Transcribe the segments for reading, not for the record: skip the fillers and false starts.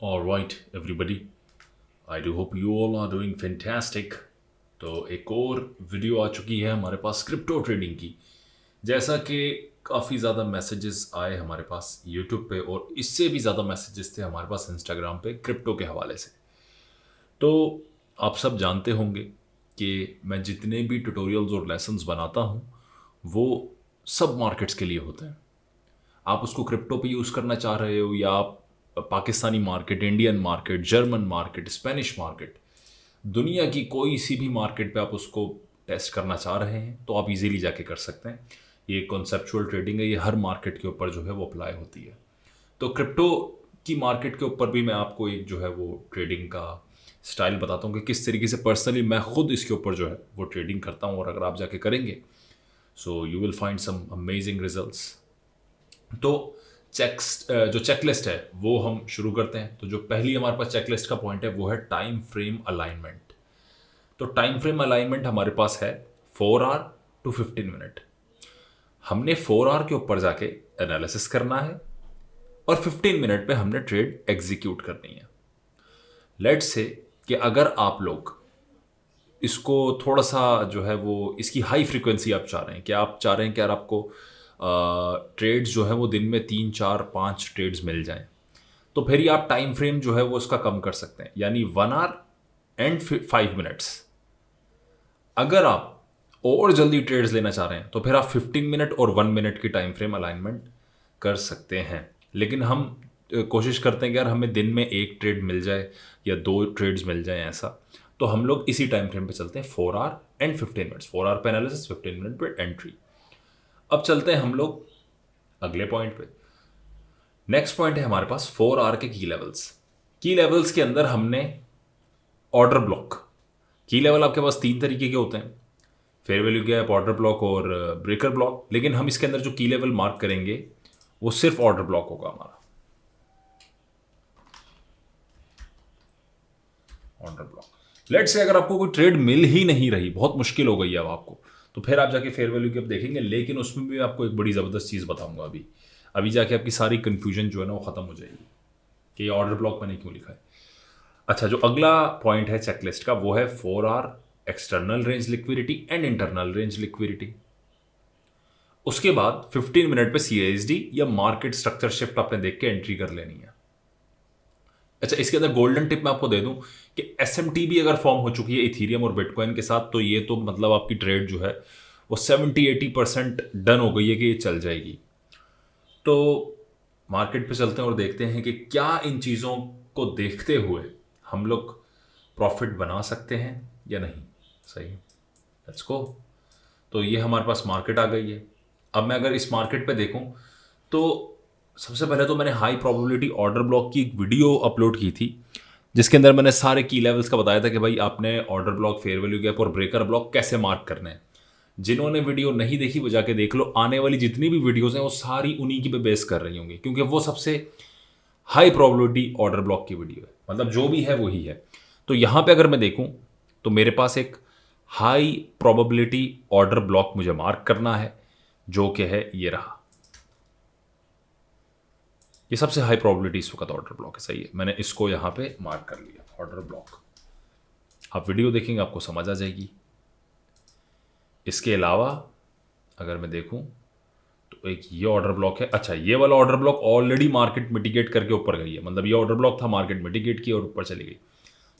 All right, everybody. I do hope you all are doing fantastic. तो एक और video आ चुकी है हमारे पास क्रिप्टो ट्रेडिंग की। जैसा कि काफ़ी ज़्यादा मैसेजेस आए हमारे पास यूट्यूब पे और इससे भी ज़्यादा मैसेजेस थे हमारे पास इंस्टाग्राम पे क्रिप्टो के हवाले से। तो आप सब जानते होंगे कि मैं जितने भी ट्यूटोरियल्स और लेसन्स बनाता हूँ वो सब मार्केट्स के लिए होते हैं। आप उसको क्रिप्टो पे यूज़ करना चाह रहे हो या आप Pakistani market, Indian market, German market, Spanish market, दुनिया की कोई सी भी मार्केट पे आप उसको टेस्ट करना चाह रहे हैं तो आप इजीली जाके कर सकते हैं। ये कॉन्सेप्चुअल ट्रेडिंग है, ये हर मार्केट के ऊपर जो है वो अप्लाई होती है। तो क्रिप्टो की मार्केट के ऊपर भी मैं आपको एक जो है वो ट्रेडिंग का स्टाइल बताता हूँ कि किस तरीके से पर्सनली मैं खुद इसके ऊपर जो है वो ट्रेडिंग करता हूँ, और अगर आप जाके करेंगे so you will find some amazing results. तो जो चेकलिस्ट है वो हम शुरू करते हैं। तो जो पहली हमारे पास चेकलिस्ट का पॉइंट है वो है टाइम फ्रेम अलाइनमेंट। तो टाइम फ्रेम अलाइनमेंट हमारे पास है 4 आवर टू 15 मिनट। हमने 4 आवर के ऊपर जाके एनालिसिस करना है और 15 मिनट पे हमने ट्रेड एग्जीक्यूट करनी है। लेट्स से कि अगर आप लोग इसको थोड़ा सा जो है वो इसकी हाई फ्रीक्वेंसी आप चाह रहे हैं, कि आप चाह रहे हैं कि यार आपको ट्रेड्स जो है वो दिन में 3 4 5 ट्रेड्स मिल जाएं, तो फिर ये आप टाइम फ्रेम जो है वो उसका कम कर सकते हैं, यानी 1 आवर एंड 5 मिनट्स। अगर आप और जल्दी ट्रेड्स लेना चाह रहे हैं तो फिर आप 15 मिनट और 1 मिनट की टाइम फ्रेम अलाइनमेंट कर सकते हैं। लेकिन हम कोशिश करते हैं कि यार हमें दिन में एक ट्रेड मिल जाए या 2 ट्रेड्स मिल जाए ऐसा। तो हम लोग इसी टाइम फ्रेम पे चलते हैं, 4 आवर एंड 15 मिनट्स, 4 आवर पे एनालिसिस, 15 मिनट पे एंट्री। अब चलते हैं हम लोग अगले पॉइंट पे। नेक्स्ट पॉइंट है हमारे पास 4 आवर के की लेवल्स। की लेवल्स के अंदर हमने ऑर्डर ब्लॉक। की लेवल आपके पास 3 तरीके के होते हैं, fair value gap, order block और ब्रेकर ब्लॉक। लेकिन हम इसके अंदर जो की लेवल मार्क करेंगे वो सिर्फ ऑर्डर ब्लॉक होगा हमारा, ऑर्डर ब्लॉक। लेट्स से अगर आपको कोई ट्रेड मिल ही नहीं रही, बहुत मुश्किल हो गई है अब आपको, तो फिर आप जाके फेयर वैल्यू गैप देखेंगे। लेकिन उसमें भी आपको एक बड़ी ज़बरदस्त चीज़ बताऊंगा अभी। अभी जाके आपकी सारी कन्फ्यूजन जो है ना वो ख़त्म हो जाएगी कि ये ऑर्डर ब्लॉक मैंने क्यों लिखा है। अच्छा, जो अगला पॉइंट है चेकलिस्ट का वो है 4 our external range liquidity and internal range liquidity. उसके बाद 15 मिनट पे CASD या मार्केट स्ट्रक्चर शिफ्ट आपने देख के एंट्री कर लेनी है। अच्छा, इसके अंदर गोल्डन टिप मैं आपको दे दूं कि SMT भी अगर फॉर्म हो चुकी है इथीरियम और बिटकॉइन के साथ, तो ये तो मतलब आपकी ट्रेड जो है वो 70-80% डन हो गई है कि ये चल जाएगी। तो मार्केट पे चलते हैं और देखते हैं कि क्या इन चीज़ों को देखते हुए हम लोग प्रॉफिट बना सकते हैं या नहीं। सही, लेट्स गो। तो ये हमारे पास मार्केट आ गई है। अब मैं अगर इस मार्केट पे देखूं तो सबसे पहले तो मैंने हाई प्रोबेबिलिटी ऑर्डर ब्लॉक की एक वीडियो अपलोड की थी, जिसके अंदर मैंने सारे की लेवल्स का बताया था कि भाई आपने order block, fair value gap और ब्रेकर ब्लॉक कैसे मार्क करने हैं। जिन्होंने वीडियो नहीं देखी वो जाके देख लो। आने वाली जितनी भी वीडियोस हैं वो सारी उन्हीं की पे बेस कर रही होंगी, क्योंकि वो सबसे हाई प्रोबेबिलिटी ऑर्डर ब्लॉक की वीडियो है, मतलब जो भी है वही है। तो यहां पे अगर मैं देखूं तो मेरे पास एक हाई प्रोबेबिलिटी ऑर्डर ब्लॉक मुझे मार्क करना है, जो कि है ये रहा। ये सबसे हाई प्रोबेबिलिटी इस वक्त ऑर्डर ब्लॉक है। सही है, मैंने इसको यहां पे मार्क कर लिया, ऑर्डर ब्लॉक। आप वीडियो देखेंगे आपको समझ आ जाएगी। इसके अलावा अगर मैं देखूं तो एक ये ऑर्डर ब्लॉक है। अच्छा, ये वाला order block already market mitigate करके ऊपर गई है, मतलब ये ऑर्डर ब्लॉक था, मार्केट मिटिगेट की और ऊपर चली गई,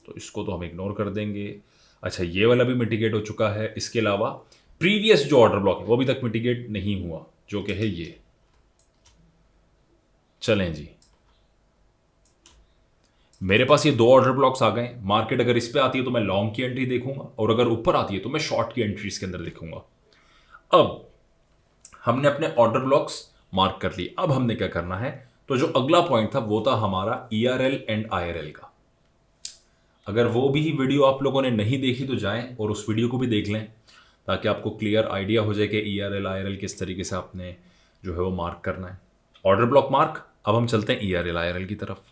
तो इसको तो हम इग्नोर कर देंगे। अच्छा, ये वाला भी मिटिगेट हो चुका है। इसके अलावा प्रीवियस जो ऑर्डर ब्लॉक है वो अभी तक मिटिगेट नहीं हुआ, जो कि है ये। चलें जी, मेरे पास ये 2 ऑर्डर ब्लॉक्स आ गए। मार्केट अगर इस पे आती है तो मैं लॉन्ग की एंट्री देखूंगा, और अगर ऊपर आती है तो मैं शॉर्ट की एंट्री इसके अंदर देखूंगा। अब हमने अपने ऑर्डर ब्लॉक्स मार्क कर लिए। अब हमने क्या करना है, तो जो अगला पॉइंट था वो था हमारा ERL एंड IRL का। अगर वो भी वीडियो आप लोगों ने नहीं देखी तो जाएं और उस वीडियो को भी देख लें, ताकि आपको क्लियर आइडिया हो जाए कि ERL IRL किस तरीके से आपने जो है वो मार्क करना है। Order block mark. अब हम चलते हैं ERL IRL की तरफ।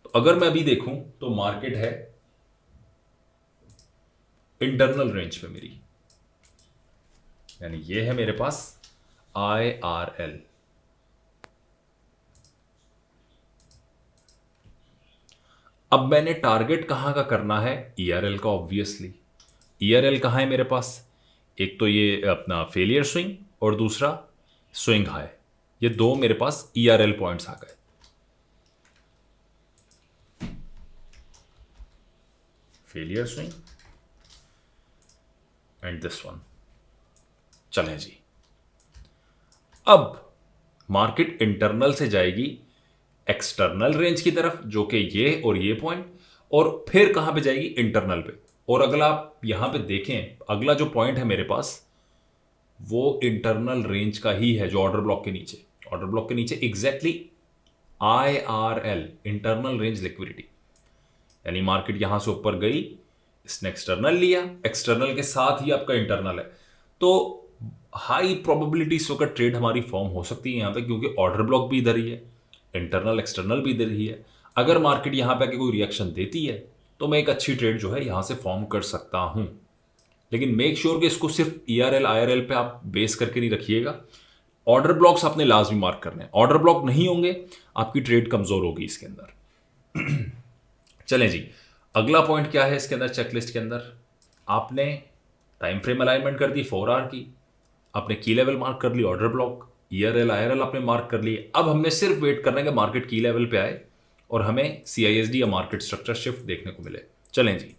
तो अगर मैं अभी देखूं तो मार्केट है इंटरनल रेंज पे मेरी, यानी ये है मेरे पास IRL। अब मैंने टारगेट कहाँ का करना है, ERL का ऑब्वियसली। ERL कहाँ है मेरे पास, एक तो ये अपना फेलियर स्विंग और दूसरा स्विंग हाई, ये दो मेरे पास ERL पॉइंट्स आ गए। Failure swing and this one. चलें जी, अब मार्केट इंटरनल से जाएगी एक्सटर्नल रेंज की तरफ, जो कि ये और ये पॉइंट, और फिर कहां पे जाएगी, इंटरनल पे। और अगला आप यहां पे देखें, अगला जो पॉइंट है मेरे पास वो इंटरनल रेंज का ही है, जो ऑर्डर ब्लॉक के नीचे, ऑर्डर ब्लॉक के नीचे exactly IRL, internal range liquidity. यानी मार्केट यहां से ऊपर गई, इसने एक्सटर्नल लिया, एक्सटर्नल के साथ ही आपका इंटरनल है, तो हाई प्रोबेबिलिटी इस वक्त ट्रेड हमारी फॉर्म हो सकती है यहां पे, क्योंकि ऑर्डर ब्लॉक भी इधर ही है, इंटरनल एक्सटर्नल भी इधर ही है। अगर मार्केट यहां पे आके कोई रिएक्शन देती है तो मैं एक अच्छी ट्रेड जो है यहां से फॉर्म कर सकता हूं। लेकिन मेक श्योर कि इसको सिर्फ ERL IRL पे आप बेस करके नहीं रखिएगा, ऑर्डर ब्लॉक्स आपने लाजमी मार्क करने हैं। ऑर्डर ब्लॉक नहीं होंगे आपकी ट्रेड कमजोर होगी इसके अंदर। चलें जी, अगला पॉइंट क्या है इसके अंदर, चेकलिस्ट के अंदर आपने टाइम फ्रेम अलाइनमेंट कर दी 4 आवर की, आपने की लेवल मार्क कर ली, ऑर्डर ब्लॉक, ERL IRL आपने मार्क कर लिए। अब हमने सिर्फ वेट करना है कि मार्केट की लेवल पे आए और हमें CISD या मार्केट स्ट्रक्चर शिफ्ट देखने को मिले। चलें जी,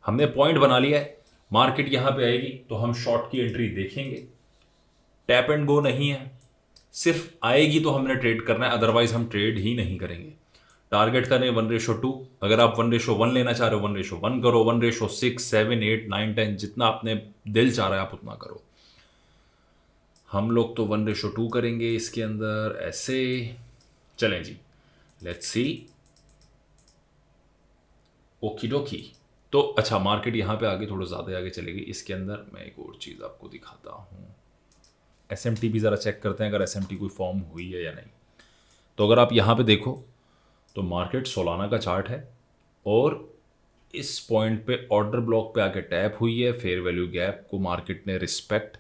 हमने पॉइंट बना लिया है, मार्केट यहां पे आएगी तो हम शॉर्ट की एंट्री देखेंगे। टैप एंड गो नहीं है, सिर्फ आएगी तो हमने ट्रेड करना है, अदरवाइज हम ट्रेड ही नहीं करेंगे। टारगेट करें 1:2, अगर आप 1:1 लेना चाह रहे हो 1:1 करो, 1:6, 7, 8, 9, 10, जितना आपने दिल चाह रहा है आप उतना करो। हम लोग तो 1:2 करेंगे इसके अंदर ऐसे। चलें जी, लेट्स सी। ओकी डोकी। तो अच्छा, मार्केट यहां पे आगे थोड़ा ज़्यादा आगे चलेगी। इसके अंदर मैं एक और चीज़ आपको दिखाता हूँ, SMT भी ज़रा चेक करते हैं अगर SMT कोई फॉर्म हुई है या नहीं। तो अगर आप यहाँ पे देखो तो मार्केट सोलाना का चार्ट है और इस पॉइंट पे ऑर्डर ब्लॉक पे आके टैप हुई है, फेयर वैल्यू गैप को मार्केट ने रिस्पेक्ट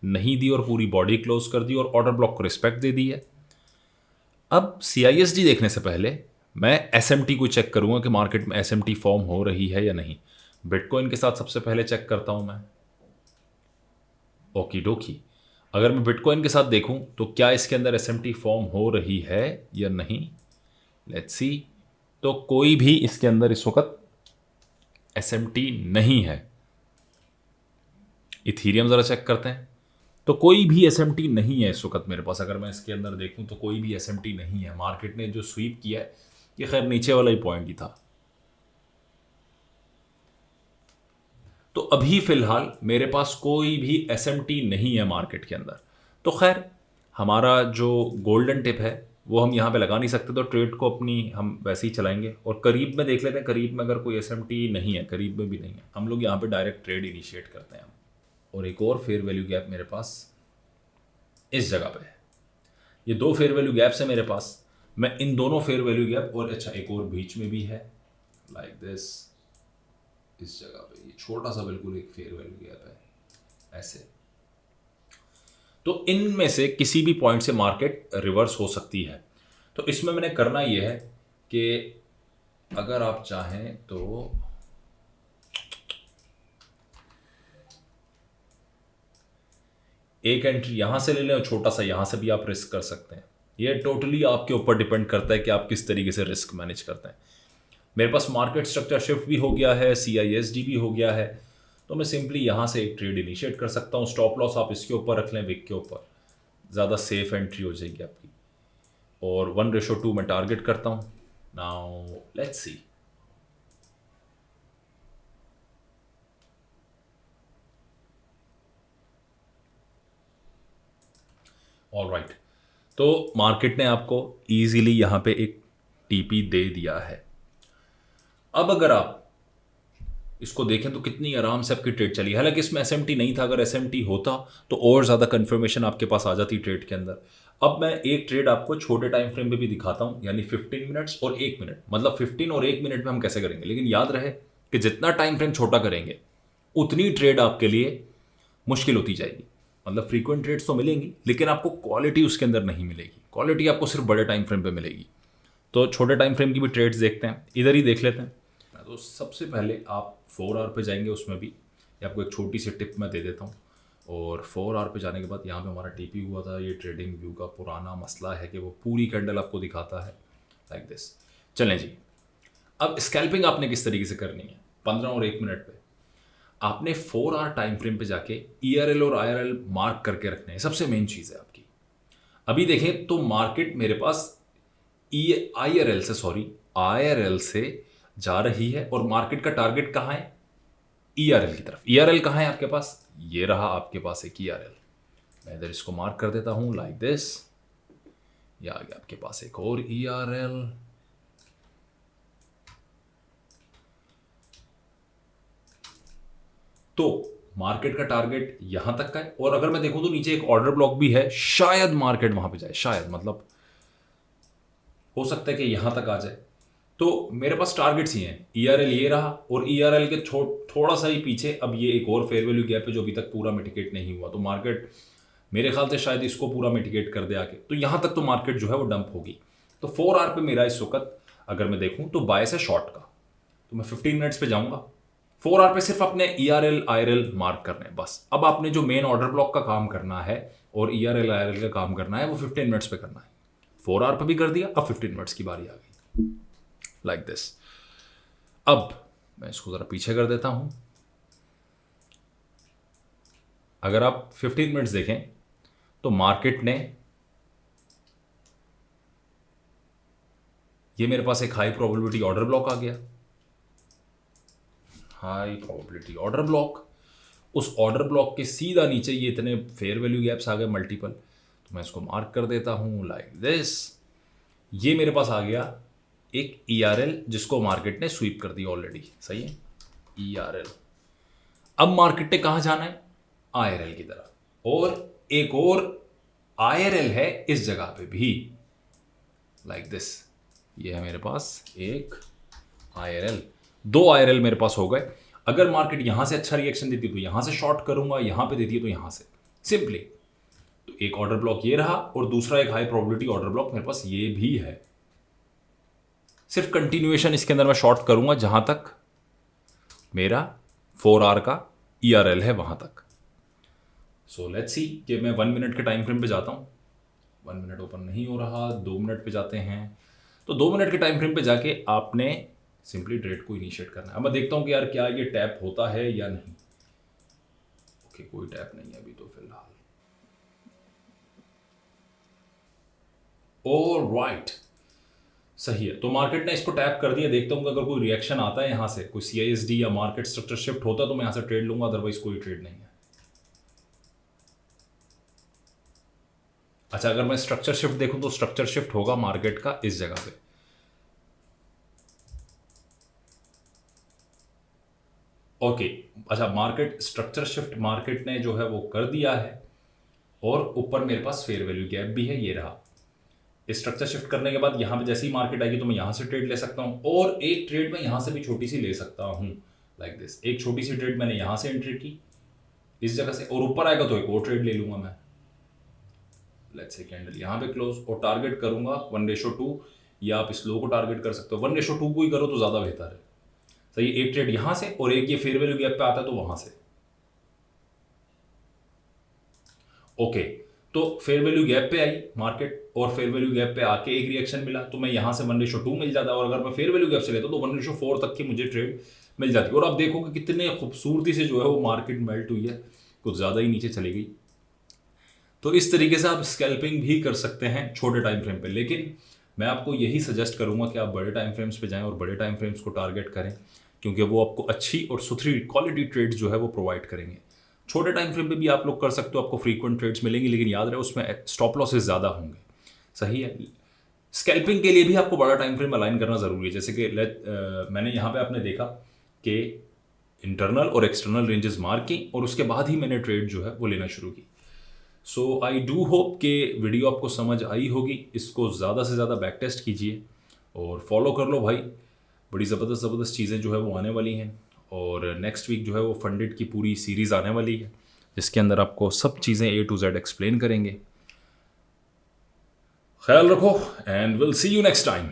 नहीं दी और पूरी बॉडी क्लोज कर दी और ऑर्डर ब्लॉक को रिस्पेक्ट दे दी है। अब CISD देखने से पहले मैं SMT को चेक करूंगा कि मार्केट में SMT फॉर्म हो रही है या नहीं। बिटकॉइन के साथ सबसे पहले चेक करता हूं मैं। ओकी डोकी, अगर मैं बिटकॉइन के साथ देखूं तो क्या इसके अंदर SMT फॉर्म हो रही है या नहीं, लेट्स सी। तो कोई भी इसके अंदर इस वक्त SMT नहीं है। इथीरियम ज़रा चेक करते हैं, तो कोई भी SMT नहीं है इस वक्त मेरे पास। अगर मैं इसके अंदर देखूं तो कोई भी SMT नहीं है। मार्केट ने जो स्वीप किया है ये खैर नीचे वाला ही पॉइंट ही था। तो अभी फिलहाल मेरे पास कोई भी SMT नहीं है मार्केट के अंदर। तो खैर हमारा जो गोल्डन टिप है वो हम यहाँ पे लगा नहीं सकते, तो ट्रेड को अपनी हम वैसे ही चलाएंगे और करीब में देख लेते हैं। करीब में अगर कोई SMT नहीं है, करीब में भी नहीं है, हम लोग यहाँ पे डायरेक्ट ट्रेड इनिशिएट करते हैं। और एक और फेयर वैल्यू गैप मेरे पास इस जगह पे है। ये दो फेयर वैल्यू गैप्स है मेरे पास, मैं इन दोनों फेयर वैल्यू गैप, और अच्छा एक और बीच में भी है लाइक दिस, इस जगह पे ये छोटा सा बिल्कुल एक फेयर वैल्यू गैप है ऐसे। तो इनमें से किसी भी पॉइंट से मार्केट रिवर्स हो सकती है। तो इसमें मैंने करना यह है कि अगर आप चाहें तो एक एंट्री यहां से ले लें और छोटा सा यहां से भी आप रिस्क कर सकते हैं। ये टोटली आपके ऊपर डिपेंड करता है कि आप किस तरीके से रिस्क मैनेज करते हैं। मेरे पास मार्केट स्ट्रक्चर शिफ्ट भी हो गया है, CISD भी हो गया है, तो मैं सिंपली यहाँ से एक ट्रेड इनिशिएट कर सकता हूँ। स्टॉप लॉस आप इसके ऊपर रख लें, विक के ऊपर, ज़्यादा सेफ एंट्री हो जाएगी आपकी। और 1:2 में टारगेट करता हूँ। Now let's see. ऑलराइट, तो मार्केट ने आपको इजीली यहाँ पे एक TP दे दिया है। अब अगर आप इसको देखें तो कितनी आराम से आपकी ट्रेड चली। हालांकि इसमें SMT नहीं था, अगर SMT होता तो और ज़्यादा कंफर्मेशन आपके पास आ जाती ट्रेड के अंदर। अब मैं एक ट्रेड आपको छोटे टाइम फ्रेम पे भी दिखाता हूं, यानी 15 मिनट्स और 1 मिनट, मतलब 15 और 1 मिनट में हम कैसे करेंगे। लेकिन याद रहे कि जितना टाइम फ्रेम छोटा करेंगे उतनी ट्रेड आपके लिए मुश्किल होती जाएगी। मतलब फ्रीक्वेंट ट्रेड्स तो मिलेंगी लेकिन आपको क्वालिटी उसके अंदर नहीं मिलेगी। क्वालिटी आपको सिर्फ बड़े टाइम फ्रेम पे मिलेगी। तो छोटे टाइम फ्रेम की भी ट्रेड्स देखते हैं, इधर ही देख लेते हैं। तो सबसे पहले आप 4 आवर पे जाएंगे, उसमें भी ये आपको एक छोटी सी टिप मैं दे देता हूँ। और 4 आवर पे जाने के बाद यहाँ पे हमारा टीपी हुआ था, ये ट्रेडिंग व्यू का पुराना मसला है कि वो पूरी कैंडल आपको दिखाता है लाइक दिस। चलें जी, अब स्कैल्पिंग आपने किस तरीके से करनी है, 15 और 1 मिनट पे आपने 4 आवर टाइम फ्रेम पे जाके ERL और IRL मार्क करके रखने हैं, सबसे मेन चीज़ है आपकी। अभी देखें तो मार्केट मेरे पास IRL से जा रही है और मार्केट का टारगेट कहाँ है, ERL की तरफ। ERL कहाँ है आपके पास, ये रहा आपके पास एक ERL। मैं इधर इसको मार्क कर देता हूं लाइक दिस, ये आ गया आपके पास एक और ERL। तो मार्केट का टारगेट यहां तक का है, और अगर मैं देखूं तो नीचे एक ऑर्डर ब्लॉक भी है, शायद मार्केट वहां पे जाए, शायद मतलब हो सकता है कि यहां तक आ जाए। तो मेरे पास टारगेट्स ही हैं, ERL ये रहा, और ERL के थोड़ा सा ही पीछे अब ये एक और फेयर वैल्यू गैप है जो अभी तक पूरा मिटिगेट नहीं हुआ। तो मार्केट मेरे ख्याल से शायद इसको पूरा मिटिगेट कर दे आके, तो यहां तक तो मार्केट जो है वो डंप होगी। तो 4 आवर पे मेरा इस वक्त अगर मैं देखूं तो बायस है शॉर्ट का, तो मैं 15 मिनट्स पे जाऊंगा। 4 आवर पे सिर्फ अपने ERL IRL मार्क करने हैं बस। अब आपने जो मेन ऑर्डर ब्लॉक का काम करना है और ERL IRL का काम करना है वो 15 मिनट्स पे करना है। 4 आवर पे भी कर दिया, अब 15 मिनट्स की बारी आ गई लाइक दिस। अब मैं इसको जरा पीछे कर देता हूं। अगर आप 15 मिनट्स देखें तो मार्केट ने, ये मेरे पास एक हाई प्रोबेबिलिटी ऑर्डर ब्लॉक आ गया, हाई प्रोबेबिलिटी ऑर्डर ब्लॉक। उस ऑर्डर ब्लॉक के सीधा नीचे ये इतने फेयर वैल्यू गैप्स आ गए मल्टीपल, तो मैं इसको मार्क कर देता हूं लाइक दिस। ये मेरे पास आ गया एक ERL जिसको मार्केट ने स्वीप कर दी ऑलरेडी, सही है ERL। अब मार्केट ने कहां जाना है, IRL की तरफ, और एक और IRL है इस जगह पे भी लाइक दिस। ये है मेरे पास एक IRL, 2 IRL मेरे पास हो गए। अगर मार्केट यहां से अच्छा रिएक्शन देती है तो यहां से शॉर्ट करूंगा, यहां पे देती है तो यहां से सिंपली। तो एक ऑर्डर ब्लॉक ये रहा और दूसरा एक हाई प्रोबेबिलिटी ऑर्डर ब्लॉक मेरे पास ये भी है। सिर्फ कंटिन्यूएशन इसके अंदर मैं शॉर्ट करूंगा जहां तक मेरा 4 आवर का ERL है वहां तक। सो लेट्स सी कि मैं 1 मिनट के टाइम फ्रेम पे जाता हूं। 1 मिनट ओपन नहीं हो रहा, 2 मिनट पे जाते हैं। तो 2 मिनट के टाइम फ्रेम पे जाके आपने सिंपली ट्रेड को इनिशिएट करना है। अब मैं देखता हूं कि यार क्या ये टैप होता है या नहीं। ओके, कोई टैप नहीं है अभी तो फिलहाल। ऑलराइट, सही है। तो मार्केट ने इसको टैप कर दिया। देखता हूं कि अगर कोई रिएक्शन आता है यहां से, कोई CISD या मार्केट स्ट्रक्चर शिफ्ट होता है तो मैं यहां से ट्रेड लूंगा, अदरवाइज कोई ट्रेड नहीं है। अच्छा, अगर मैं स्ट्रक्चर शिफ्ट देखूं तो स्ट्रक्चर शिफ्ट होगा मार्केट का इस जगह पे। ओके, अच्छा, मार्केट स्ट्रक्चर शिफ्ट मार्केट ने जो है वो कर दिया है, और ऊपर मेरे पास फेयर वैल्यू गैप भी है, ये रहा। स्ट्रक्चर शिफ्ट करने के बाद यहाँ पे जैसे ही मार्केट आएगी तो मैं यहाँ से ट्रेड ले सकता हूँ, और एक ट्रेड मैं यहाँ से भी छोटी सी ले सकता हूँ लाइक दिस। एक छोटी सी ट्रेड मैंने यहाँ से एंट्री की इस जगह से, और ऊपर आएगा तो एक और ट्रेड ले लूंगा मैं। लेट्स से कैंडल यहाँ पे क्लोज, और टारगेट करूंगा 1:2, या आप इस लो को टारगेट कर सकते हो। 1:2 को ही करो तो ज़्यादा बेहतर है। सही, एक ट्रेड यहाँ से और एक ये फेयर वैल्यू गैप पे आता है तो वहाँ से। ओके, तो फेयर वैल्यू गैप पे आई मार्केट, और फेयर वैल्यू गैप पे आके एक रिएक्शन मिला तो मैं यहाँ से 1:2 मिल जाता, और अगर मैं फेयर वैल्यू गैप से लेता तो 1:4 तक की मुझे ट्रेड मिल जाती। और आप देखोगे कितने खूबसूरती से जो है वो मार्केट मेल्ट हुई है, कुछ ज़्यादा ही नीचे चली गई। तो इस तरीके से आप स्कैल्पिंग भी कर सकते हैं छोटे टाइम फ्रेम पे, लेकिन मैं आपको यही सजेस्ट करूंगा कि आप बड़े टाइम फ्रेम्स पे जाएं और बड़े टाइम फ्रेम्स को टारगेट करें, क्योंकि वो आपको अच्छी और सुथरी क्वालिटी ट्रेड जो है वो प्रोवाइड करेंगे। छोटे टाइम फ्रेम पे भी आप लोग कर सकते हो, आपको फ्रीक्वेंट ट्रेड्स मिलेंगी, लेकिन याद रहे उसमें स्टॉप लॉसेस ज़्यादा होंगे। सही है, स्कैल्पिंग के लिए भी आपको बड़ा टाइम फ्रेम अलाइन करना ज़रूरी है। जैसे कि मैंने यहाँ पे आपने देखा कि इंटरनल और एक्सटर्नल रेंजेस मार्क की, और उसके बाद ही मैंने ट्रेड जो है वो लेना शुरू की। सो आई डू होप कि वीडियो आपको समझ आई होगी। इसको ज़्यादा से ज़्यादा बैक टेस्ट कीजिए और फॉलो कर लो भाई, बड़ी ज़बरदस्त चीज़ें जो है वो आने वाली हैं। और नेक्स्ट वीक जो है वो फंडेड की पूरी सीरीज़ आने वाली है, जिसके अंदर आपको सब चीज़ें A to Z एक्सप्लेन करेंगे। ख्याल रखो and will see you next time.